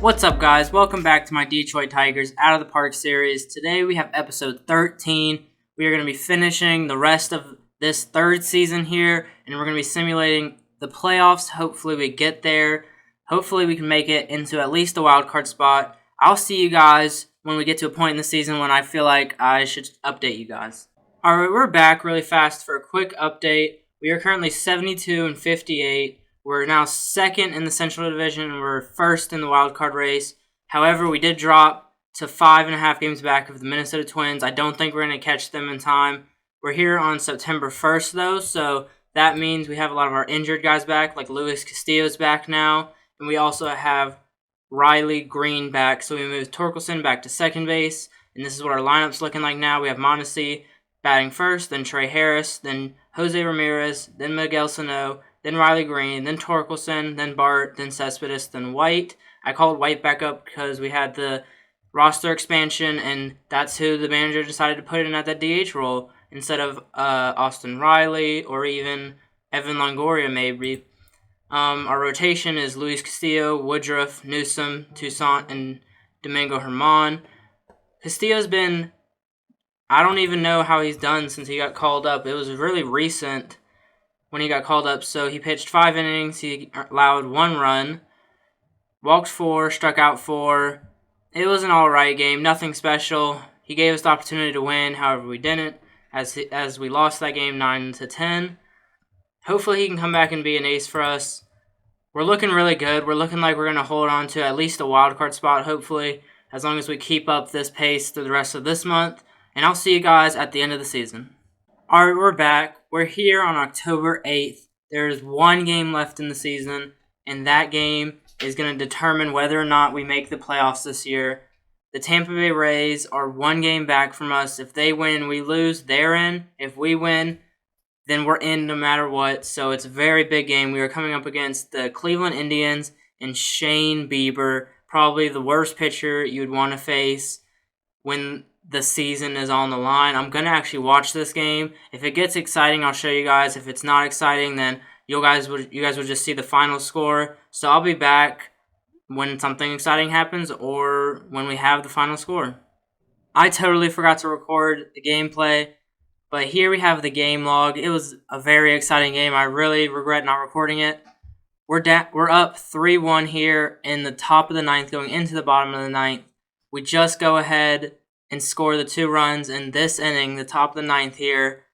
What's up, guys? Welcome back to my Detroit Tigers Out of the Park series. Today we have episode 13. We are going to be finishing the rest of this third season here, and we're going to be simulating the playoffs. Hopefully we get there. Hopefully we can make it into at least a wild card spot. I'll see you guys when we get to a point in the season when I feel like I should update you guys. Alright, we're back really fast for a quick update. We are currently 72-58. We're now second in the Central Division, and we're first in the wild card race. However, we did drop to 5.5 games back of the Minnesota Twins. I don't think we're going to catch them in time. We're here on September 1st, though, so that means we have a lot of our injured guys back, like Luis Castillo's back now, and we also have Riley Green back. So we moved Torkelson back to second base, and this is what our lineup's looking like now. We have Mondesi batting first, then Trey Harris, then Jose Ramirez, then Miguel Sano, then Riley Green, then Torkelson, then Bart, then Cespedes, then White. I called White back up because we had the roster expansion, and that's who the manager decided to put in at that DH role instead of Austin Riley or even Evan Longoria maybe. Our rotation is Luis Castillo, Woodruff, Newsom, Toussaint, and Domingo Germán. Castillo's been... I don't even know how he's done since he got called up. It was really recent when he got called up. So he pitched 5 innings. He allowed 1 run, walked 4, struck out 4. It was an all-right game, nothing special. He gave us the opportunity to win. However, we didn't, as we lost that game 9-10. Hopefully he can come back and be an ace for us. We're looking really good. We're looking like we're going to hold on to at least a wild card spot, hopefully, as long as we keep up this pace through the rest of this month. And I'll see you guys at the end of the season. Alright, we're back. We're here on October 8th. There's 1 game left in the season, and that game is going to determine whether or not we make the playoffs this year. The Tampa Bay Rays are 1 game back from us. If they win, we lose. They're in. If we win, then we're in no matter what. So it's a very big game. We are coming up against the Cleveland Indians and Shane Bieber, probably the worst pitcher you'd want to face when the season is on the line. I'm going to actually watch this game. If it gets exciting, I'll show you guys. If it's not exciting, then you guys will just see the final score. So I'll be back when something exciting happens or when we have the final score. I totally forgot to record the gameplay, but here we have the game log. It was a very exciting game. I really regret not recording it. We're up 3-1 here in the top of the 9th going into the bottom of the 9th. We just go ahead and score the 2 runs in this inning, the top of the 9th here.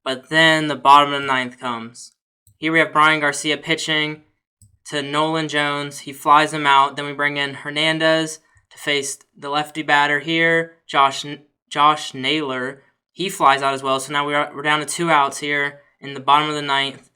But then the bottom of the 9th comes. Here we have Brian Garcia pitching to Nolan Jones. He flies him out. Then we bring in Hernandez to face the lefty batter here, Josh Naylor. He flies out as well. So now we're down to 2 outs here in the bottom of the 9th.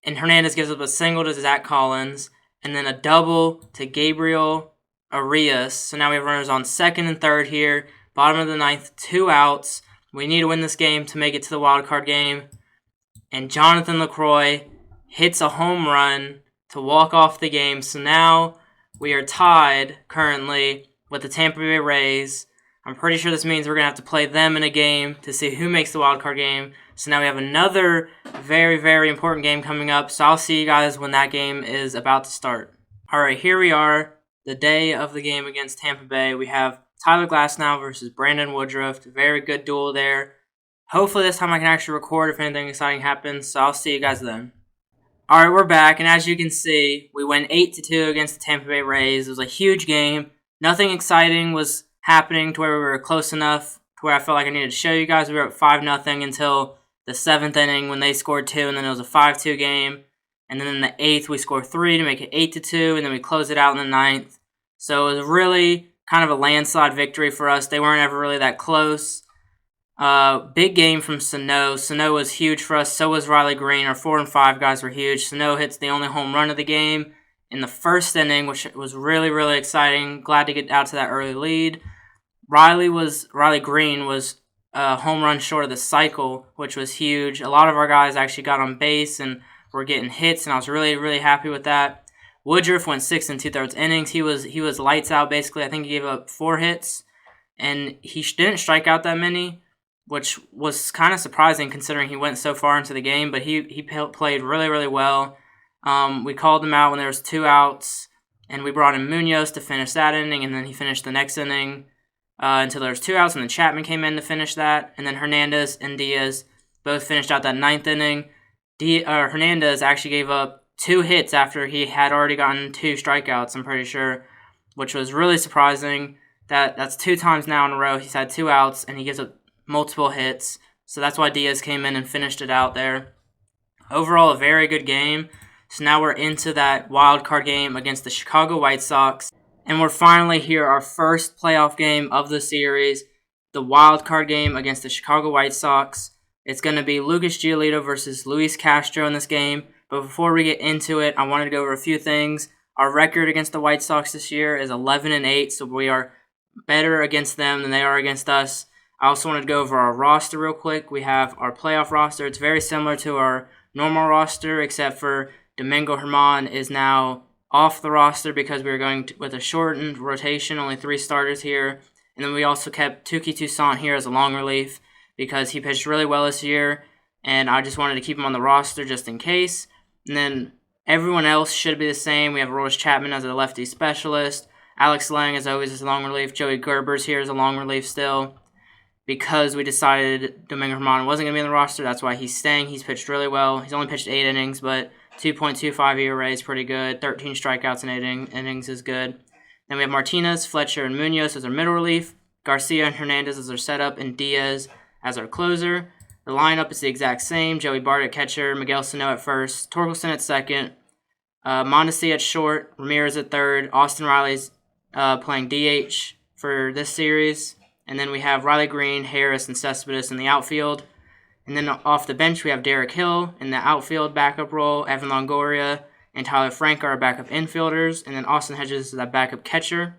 And Hernandez gives up a single to Zach Collins. And then a double to Gabriel Arias. So now we have runners on second and third here. Bottom of the 9th, 2 outs. We need to win this game to make it to the wild card game. And Jonathan LaCroix hits a home run to walk off the game. So now we are tied currently with the Tampa Bay Rays. I'm pretty sure this means we're going to have to play them in a game to see who makes the wild card game. So now we have another very, very important game coming up. So I'll see you guys when that game is about to start. All right, here we are, the day of the game against Tampa Bay. We have Tyler Glasnow versus Brandon Woodruff. Very good duel there. Hopefully this time I can actually record if anything exciting happens, so I'll see you guys then. Alright, we're back, and as you can see, we went 8-2 against the Tampa Bay Rays. It was a huge game. Nothing exciting was happening to where we were close enough to where I felt like I needed to show you guys. We were up 5-0 until the 7th inning when they scored 2, and then it was a 5-2 game. And then in the 8th, we scored 3 to make it 8-2, and then we closed it out in the 9th. So it was really kind of a landslide victory for us. They weren't ever really that close. Big game from Sano. Sano was huge for us. So was Riley Green. Our 4 and 5 guys were huge. Sano hits the only home run of the game in the first inning, which was really, really exciting. Glad to get out to that early lead. Riley Green was a home run short of the cycle, which was huge. A lot of our guys actually got on base and were getting hits, and I was really, really happy with that. Woodruff went 6 2/3 innings. He was lights out basically. I think he gave up 4 hits, and he didn't strike out that many, which was kind of surprising considering he went so far into the game. But he played really, really well. We called him out when there was 2 outs, and we brought in Munoz to finish that inning, and then he finished the next inning until there was 2 outs, and then Chapman came in to finish that, and then Hernandez and Diaz both finished out that 9th inning. Hernandez actually gave up 2 hits after he had already gotten 2 strikeouts, I'm pretty sure, which was really surprising. That's 2 times now in a row he's had 2 outs, and he gives up multiple hits. So that's why Diaz came in and finished it out there. Overall, a very good game. So now we're into that wild card game against the Chicago White Sox. And we're finally here, our first playoff game of the series, the wild card game against the Chicago White Sox. It's going to be Lucas Giolito versus Luis Castro in this game. But before we get into it, I wanted to go over a few things. Our record against the White Sox this year is 11-8, so we are better against them than they are against us. I also wanted to go over our roster real quick. We have our playoff roster. It's very similar to our normal roster, except for Domingo Germán is now off the roster because we were going with a shortened rotation, only 3 starters here. And then we also kept Touki Toussaint here as a long relief because he pitched really well this year, and I just wanted to keep him on the roster just in case. And then everyone else should be the same. We have Aroldis Chapman as a lefty specialist. Alex Lang, as always, is a long relief. Joey Gerber's here as a long relief still. Because we decided Domingo Germán wasn't going to be on the roster, that's why he's staying. He's pitched really well. He's only pitched 8 innings, but 2.25 ERA is pretty good. 13 strikeouts in 8 innings is good. Then we have Martinez, Fletcher, and Munoz as our middle relief. Garcia and Hernandez as our setup, and Diaz as our closer. The lineup is the exact same. Joey Bart at catcher, Miguel Sano at first, Torkelson at second, Mondesi at short, Ramirez at third. Austin Riley's playing DH for this series. And then we have Riley Green, Harris, and Cespedes in the outfield. And then off the bench, we have Derek Hill in the outfield backup role. Evan Longoria and Tyler Frank are our backup infielders. And then Austin Hedges is that backup catcher.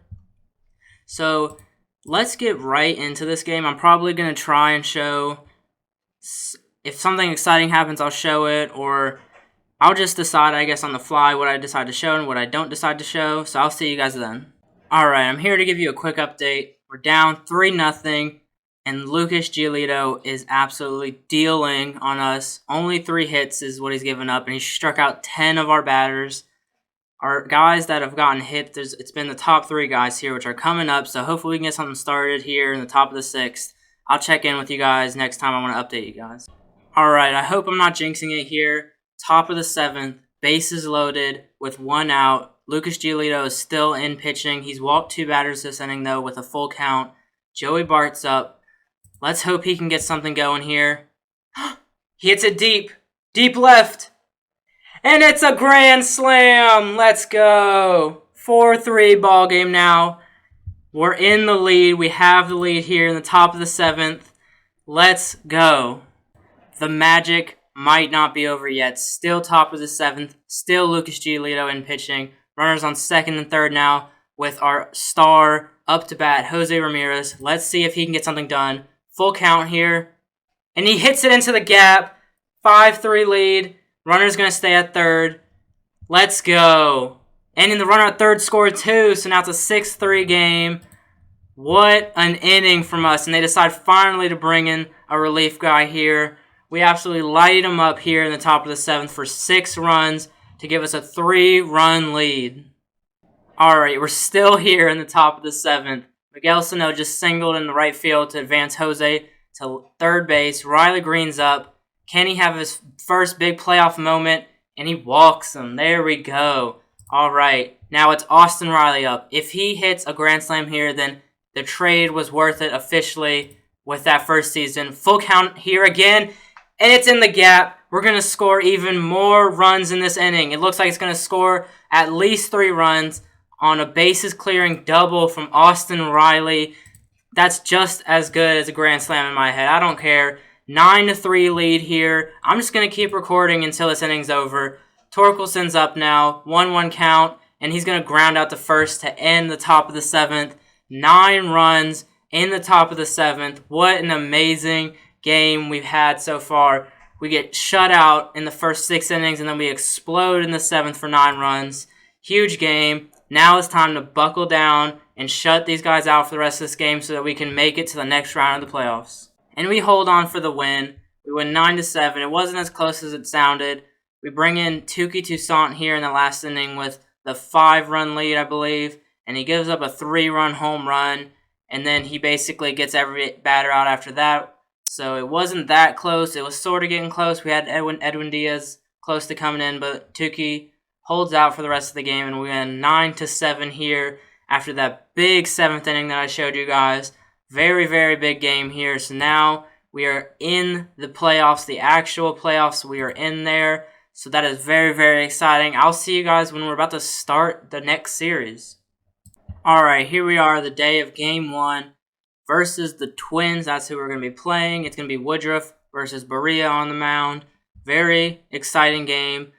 So let's get right into this game. I'm probably going to try and show, if something exciting happens, I'll show it. Or I'll just decide, I guess, on the fly what I decide to show and what I don't decide to show. So I'll see you guys then. Alright, I'm here to give you a quick update. We're down 3-0, and Lucas Giolito is absolutely dealing on us. Only 3 hits is what he's given up, and he struck out 10 of our batters. Our guys that have gotten hit, it's been the top 3 guys here, which are coming up, so hopefully we can get something started here in the top of the 6th. I'll check in with you guys next time I want to update you guys. Alright, I hope I'm not jinxing it here. Top of the 7th, bases loaded with 1 out. Lucas Giolito is still in pitching. He's walked 2 batters this inning, though, with a full count. Joey Bart's up. Let's hope he can get something going here. He hits it deep left. And it's a grand slam. Let's go. 4-3 ball game now. We're in the lead. We have the lead here in the top of the 7th. Let's go. The magic might not be over yet. Still top of the 7th. Still Lucas Giolito in pitching. Runners on 2nd and 3rd now with our star up to bat, Jose Ramirez. Let's see if he can get something done. Full count here. And he hits it into the gap. 5-3 lead. Runner's going to stay at 3rd. Let's go. And in the runner at 3rd scored 2, so now it's a 6-3 game. What an inning from us. And they decide finally to bring in a relief guy here. We absolutely light him up here in the top of the 7th for 6 runs. To give us a 3-run lead. Alright, we're still here in the top of the 7th. Miguel Sano just singled in the right field to advance Jose to 3rd base. Riley Green's up. Can he have his first big playoff moment? And he walks him. There we go. Alright, now it's Austin Riley up. If he hits a grand slam here, then the trade was worth it officially with that first season. Full count here again. And it's in the gap. We're going to score even more runs in this inning. It looks like it's going to score at least 3 runs on a bases-clearing double from Austin Riley. That's just as good as a grand slam in my head. I don't care. 9-3 lead here. I'm just going to keep recording until this inning's over. Torkelson's up now. 1-1 count. And he's going to ground out to first to end the top of the 7th. 9 runs in the top of the 7th. What an amazing game we've had so far. We get shut out in the first 6 innings, and then we explode in the 7th for 9 runs. Huge game. Now it's time to buckle down and shut these guys out for the rest of this game so that we can make it to the next round of the playoffs. And we hold on for the win. We win 9-7. It wasn't as close as it sounded. We bring in Touki Toussaint here in the last inning with the 5-run lead, I believe, and he gives up a 3-run home run, and then he basically gets every batter out after that. So it wasn't that close. It was sort of getting close. We had Edwin Diaz close to coming in, but Tukey holds out for the rest of the game, and we win 9-7 here after that big 7th inning that I showed you guys. Very, very big game here. So now we are in the playoffs, the actual playoffs. We are in there. So that is very, very exciting. I'll see you guys when we're about to start the next series. All right, here we are, the day of Game 1 versus the Twins. That's who we're going to be playing. It's going to be Woodruff versus Berea on the mound. Very exciting game.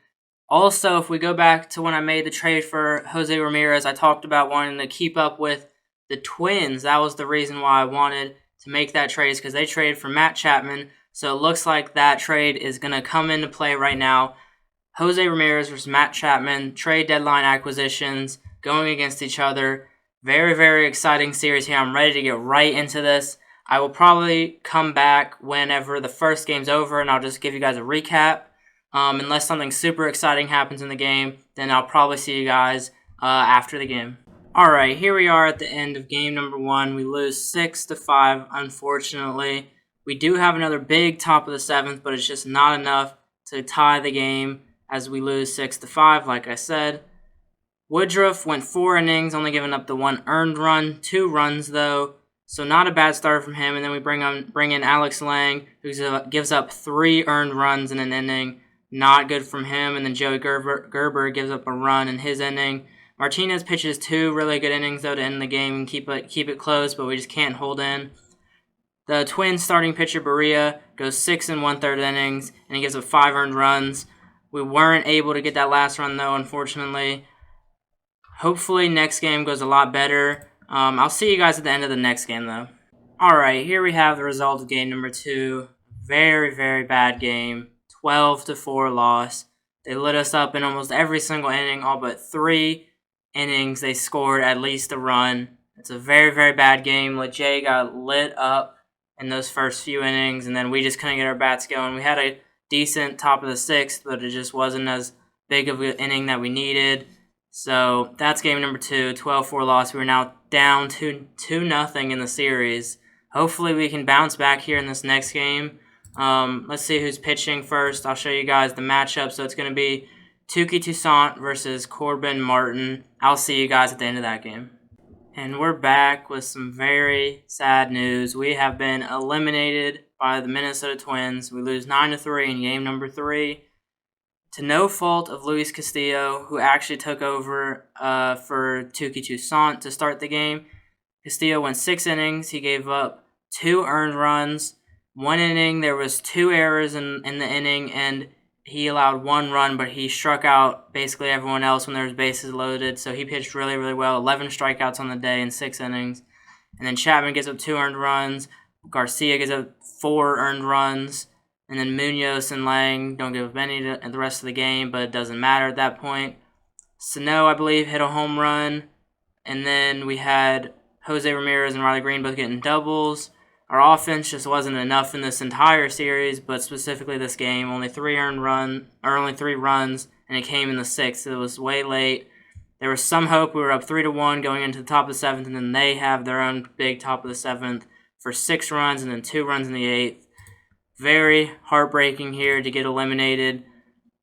Also, if we go back to when I made the trade for Jose Ramirez, I talked about wanting to keep up with the Twins. That was the reason why I wanted to make that trade, is because they traded for Matt Chapman. So it looks like that trade is going to come into play right now. Jose Ramirez versus Matt Chapman, trade deadline acquisitions going against each other. Very, very exciting series here. I'm ready to get right into this. I will probably come back whenever the first game's over, and I'll just give you guys a recap. Unless something super exciting happens in the game, then I'll probably see you guys after the game. All right, here we are at the end of game number 1. We lose 6-5, unfortunately. We do have another big top of the 7th, but it's just not enough to tie the game as we lose 6-5, like I said. Woodruff went 4 innings, only giving up the 1 earned run, 2 runs though, so not a bad start from him. And then we bring in Alex Lang, who gives up 3 earned runs in an inning. Not good from him. And then Joey Gerber gives up a run in his inning. Martinez pitches 2 really good innings, though, to end the game and keep it close, but we just can't hold in. The Twins starting pitcher, Berea, goes 6 1/3 innings, and he gives up 5 earned runs. We weren't able to get that last run, though, unfortunately. Hopefully next game goes a lot better. I'll see you guys at the end of the next game, though. All right, here we have the result of game number 2. Very, very bad game. 12-4 loss. They lit us up in almost every single inning, all but 3 innings. They scored at least a run. It's a very, very bad game. LeJay got lit up in those first few innings, and then we just couldn't get our bats going. We had a decent top of the 6th, but it just wasn't as big of an inning that we needed. So that's game number 2, 12-4 loss. We're now down 2-0 in the series. Hopefully we can bounce back here in this next game. Let's see who's pitching first. I'll show you guys the matchup. So it's going to be Touki Toussaint versus Corbin Martin. I'll see you guys at the end of that game. And we're back with some very sad news. We have been eliminated by the Minnesota Twins. We lose 9-3 in game number 3. To no fault of Luis Castillo, who actually took over for Touki Toussaint to start the game. Castillo went 6 innings. He gave up 2 earned runs. 1 inning, there was 2 errors in the inning, and he allowed 1 run, but he struck out basically everyone else when there was bases loaded. So he pitched really, really well. 11 strikeouts on the day in 6 innings. And then Chapman gives up 2 earned runs. Garcia gives up 4 earned runs. And then Munoz and Lang don't give up any to the rest of the game, but it doesn't matter at that point. Sano, I believe, hit a home run. And then we had Jose Ramirez and Riley Green both getting doubles. Our offense just wasn't enough in this entire series, but specifically this game. Only 3 runs, and it came in the 6th. It was way late. There was some hope. We were up 3-1 going into the top of the 7th, and then they have their own big top of the 7th for 6 runs and then 2 runs in the 8th. Very heartbreaking here to get eliminated,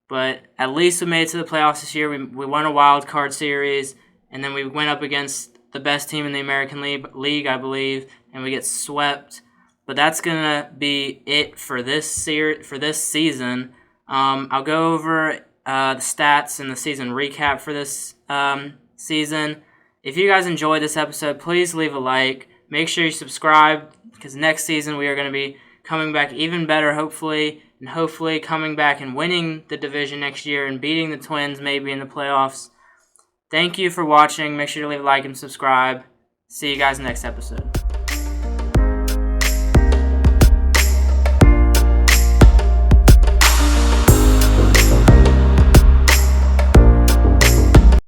but at least we made it to the playoffs this year. We won a wild card series, and then we went up against the best team in the American League, I believe, and we get swept. But that's gonna be it for this season. I'll go over the stats and the season recap for this season. If you guys enjoyed this episode, please leave a like. Make sure you subscribe, because next season we are going to be coming back even better, hopefully, and hopefully coming back and winning the division next year and beating the Twins maybe in the playoffs. Thank you for watching. Make sure to leave a like and subscribe. See you guys next episode.